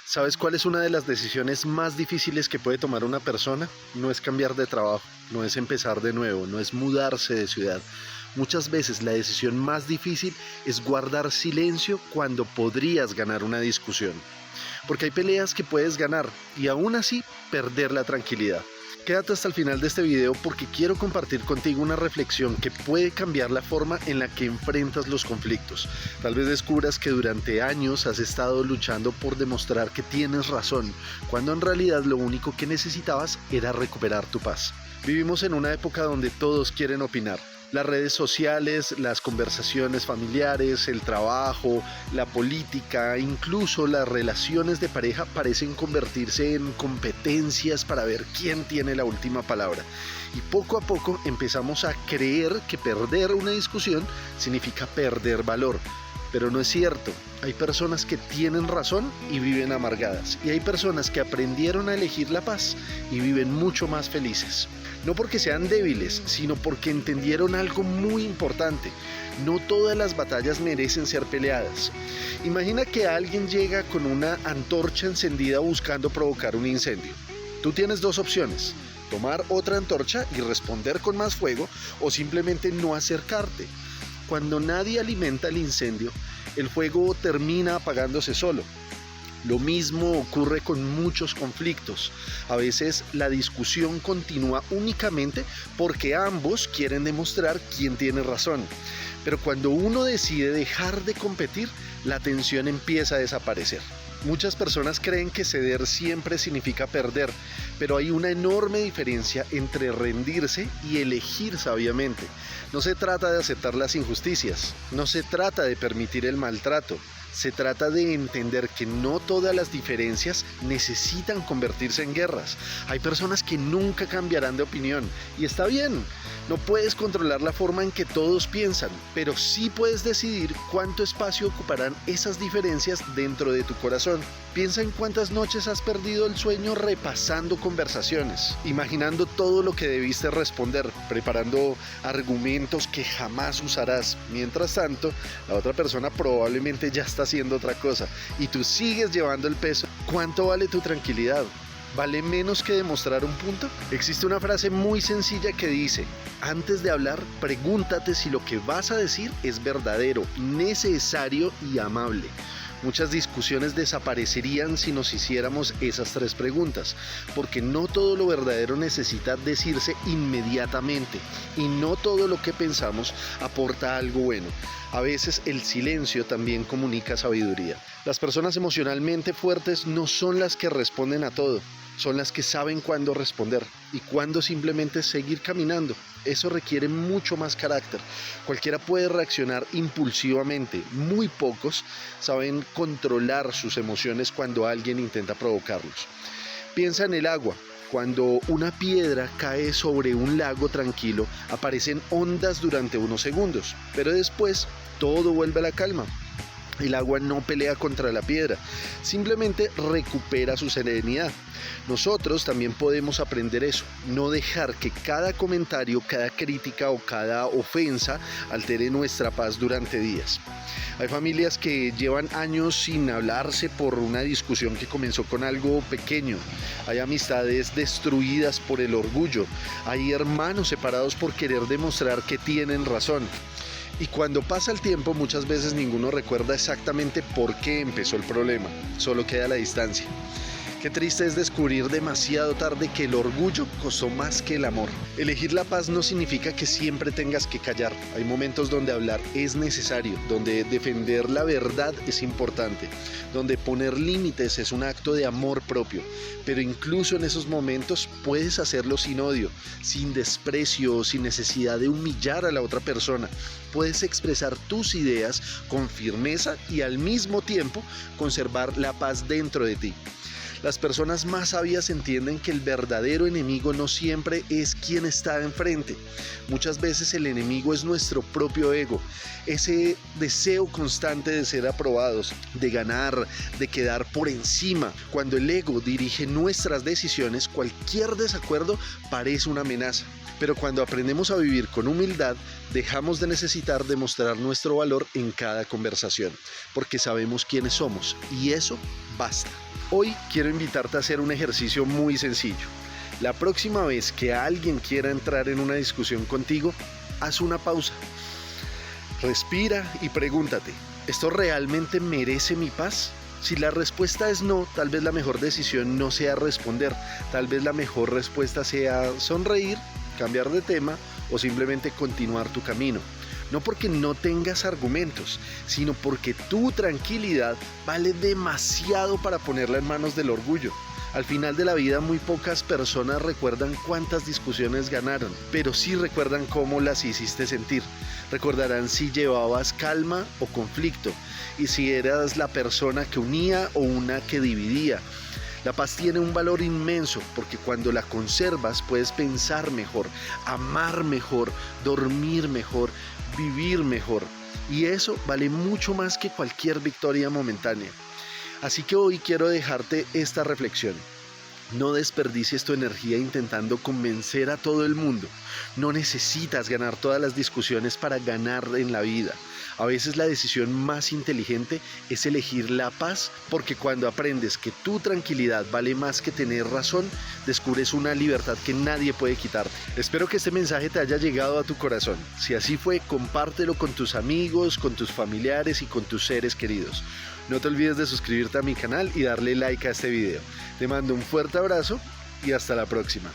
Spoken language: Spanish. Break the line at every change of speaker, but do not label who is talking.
¿Sabes cuál es una de las decisiones más difíciles que puede tomar una persona? No es cambiar de trabajo, no es empezar de nuevo, no es mudarse de ciudad. Muchas veces la decisión más difícil es guardar silencio cuando podrías ganar una discusión. Porque hay peleas que puedes ganar y aún así perder la tranquilidad. Quédate hasta el final de este video porque quiero compartir contigo una reflexión que puede cambiar la forma en la que enfrentas los conflictos. Tal vez descubras que durante años has estado luchando por demostrar que tienes razón, cuando en realidad lo único que necesitabas era recuperar tu paz. Vivimos en una época donde todos quieren opinar. Las redes sociales, las conversaciones familiares, el trabajo, la política, incluso las relaciones de pareja parecen convertirse en competencias para ver quién tiene la última palabra. Y poco a poco empezamos a creer que perder una discusión significa perder valor. Pero no es cierto. Hay personas que tienen razón y viven amargadas. Y hay personas que aprendieron a elegir la paz y viven mucho más felices. No porque sean débiles, sino porque entendieron algo muy importante. No todas las batallas merecen ser peleadas. Imagina que alguien llega con una antorcha encendida buscando provocar un incendio. Tú tienes dos opciones: tomar otra antorcha y responder con más fuego, o simplemente no acercarte. Cuando nadie alimenta el incendio, el fuego termina apagándose solo. Lo mismo ocurre con muchos conflictos. A veces la discusión continúa únicamente porque ambos quieren demostrar quién tiene razón. Pero cuando uno decide dejar de competir, la tensión empieza a desaparecer. Muchas personas creen que ceder siempre significa perder, pero hay una enorme diferencia entre rendirse y elegir sabiamente. No se trata de aceptar las injusticias, no se trata de permitir el maltrato. Se trata de entender que no todas las diferencias necesitan convertirse en guerras. Hay personas que nunca cambiarán de opinión y está bien. No puedes controlar la forma en que todos piensan, pero sí puedes decidir cuánto espacio ocuparán esas diferencias dentro de tu corazón. Piensa en cuántas noches has perdido el sueño repasando conversaciones, imaginando todo lo que debiste responder, preparando argumentos que jamás usarás. Mientras tanto, la otra persona probablemente ya está haciendo otra cosa y tú sigues llevando el peso. ¿Cuánto vale tu tranquilidad? ¿Vale menos que demostrar un punto? Existe una frase muy sencilla que dice: antes de hablar, pregúntate si lo que vas a decir es verdadero, necesario y amable. Muchas discusiones desaparecerían si nos hiciéramos esas tres preguntas, porque no todo lo verdadero necesita decirse inmediatamente y no todo lo que pensamos aporta algo bueno. A veces el silencio también comunica sabiduría. Las personas emocionalmente fuertes no son las que responden a todo, son las que saben cuándo responder y cuándo simplemente seguir caminando. Eso requiere mucho más carácter. Cualquiera puede reaccionar impulsivamente. Muy pocos saben controlar sus emociones cuando alguien intenta provocarlos. Piensa en el agua. Cuando una piedra cae sobre un lago tranquilo, aparecen ondas durante unos segundos, pero después todo vuelve a la calma. El agua no pelea contra la piedra, simplemente recupera su serenidad. Nosotros también podemos aprender eso, no dejar que cada comentario, cada crítica o cada ofensa altere nuestra paz durante días. Hay familias que llevan años sin hablarse por una discusión que comenzó con algo pequeño. Hay amistades destruidas por el orgullo. Hay hermanos separados por querer demostrar que tienen razón. Y cuando pasa el tiempo, muchas veces ninguno recuerda exactamente por qué empezó el problema, solo queda la distancia. Qué triste es descubrir demasiado tarde que el orgullo costó más que el amor. Elegir la paz no significa que siempre tengas que callar. Hay momentos donde hablar es necesario, donde defender la verdad es importante, donde poner límites es un acto de amor propio. Pero incluso en esos momentos puedes hacerlo sin odio, sin desprecio, sin necesidad de humillar a la otra persona. Puedes expresar tus ideas con firmeza y al mismo tiempo conservar la paz dentro de ti. Las personas más sabias entienden que el verdadero enemigo no siempre es quien está enfrente. Muchas veces el enemigo es nuestro propio ego, ese deseo constante de ser aprobados, de ganar, de quedar por encima. Cuando el ego dirige nuestras decisiones, cualquier desacuerdo parece una amenaza. Pero cuando aprendemos a vivir con humildad, dejamos de necesitar demostrar nuestro valor en cada conversación, porque sabemos quiénes somos y eso basta. Hoy quiero invitarte a hacer un ejercicio muy sencillo. La próxima vez que alguien quiera entrar en una discusión contigo, haz una pausa. Respira y pregúntate, ¿esto realmente merece mi paz? Si la respuesta es no, tal vez la mejor decisión no sea responder. Tal vez la mejor respuesta sea sonreír, cambiar de tema o simplemente continuar tu camino. No porque no tengas argumentos, sino porque tu tranquilidad vale demasiado para ponerla en manos del orgullo. Al final de la vida muy pocas personas recuerdan cuántas discusiones ganaron, pero sí recuerdan cómo las hiciste sentir. Recordarán si llevabas calma o conflicto, y si eras la persona que unía o una que dividía. La paz tiene un valor inmenso porque cuando la conservas puedes pensar mejor, amar mejor, dormir mejor, vivir mejor. Y eso vale mucho más que cualquier victoria momentánea. Así que hoy quiero dejarte esta reflexión. No desperdicies tu energía intentando convencer a todo el mundo. No necesitas ganar todas las discusiones para ganar en la vida. A veces la decisión más inteligente es elegir la paz, porque cuando aprendes que tu tranquilidad vale más que tener razón, descubres una libertad que nadie puede quitarte. Espero que este mensaje te haya llegado a tu corazón. Si así fue, compártelo con tus amigos, con tus familiares y con tus seres queridos. No te olvides de suscribirte a mi canal y darle like a este video. Te mando un fuerte abrazo y hasta la próxima.